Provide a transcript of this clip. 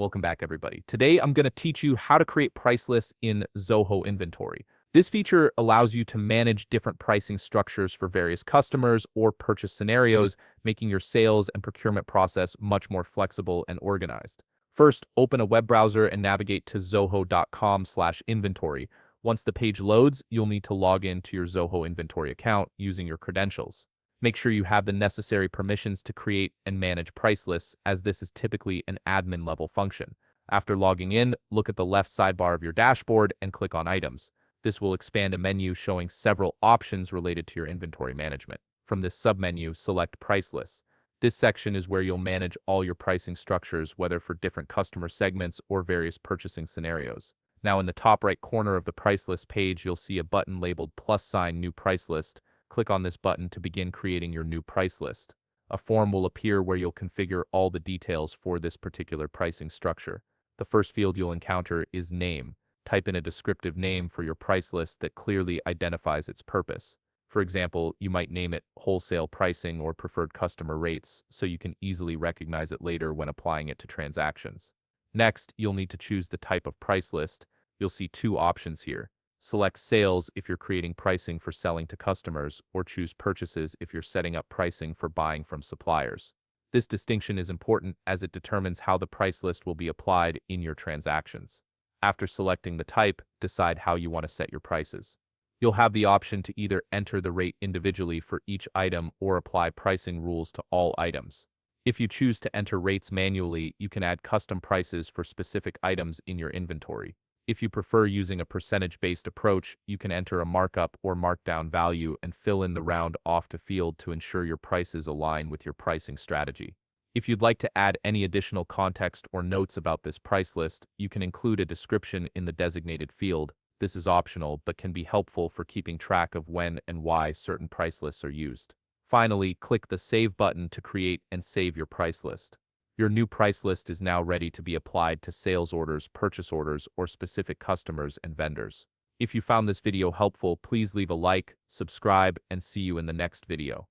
Welcome back, everybody. Today, I'm going to teach you how to create price lists in Zoho Inventory. This feature allows you to manage different pricing structures for various customers or purchase scenarios, making your sales and procurement process much more flexible and organized. First, open a web browser and navigate to zoho.com/inventory. Once the page loads, you'll need to log in to your Zoho Inventory account using your credentials. Make sure you have the necessary permissions to create and manage price lists, as this is typically an admin level function. After logging in, look at the left sidebar of your dashboard and click on Items. This will expand a menu showing several options related to your inventory management. From this submenu, select Price Lists. This section is where you'll manage all your pricing structures, whether for different customer segments or various purchasing scenarios. Now, in the top right corner of the price list page, you'll see a button labeled +New Price List. Click on this button to begin creating your new price list. A form will appear where you'll configure all the details for this particular pricing structure. The first field you'll encounter is Name. Type in a descriptive name for your price list that clearly identifies its purpose. For example, you might name it Wholesale Pricing or Preferred Customer Rates, so you can easily recognize it later when applying it to transactions. Next, you'll need to choose the type of price list. You'll see two options here. Select Sales if you're creating pricing for selling to customers, or choose Purchases if you're setting up pricing for buying from suppliers. This distinction is important as it determines how the price list will be applied in your transactions. After selecting the type, decide how you want to set your prices. You'll have the option to either enter the rate individually for each item or apply pricing rules to all items. If you choose to enter rates manually, you can add custom prices for specific items in your inventory. If you prefer using a percentage-based approach, you can enter a markup or markdown value and fill in the round off to field to ensure your prices align with your pricing strategy. If you'd like to add any additional context or notes about this price list, you can include a description in the designated field. This is optional, but can be helpful for keeping track of when and why certain price lists are used. Finally, click the Save button to create and save your price list. Your new price list is now ready to be applied to sales orders, purchase orders, or specific customers and vendors. If you found this video helpful, please leave a like, subscribe, and see you in the next video.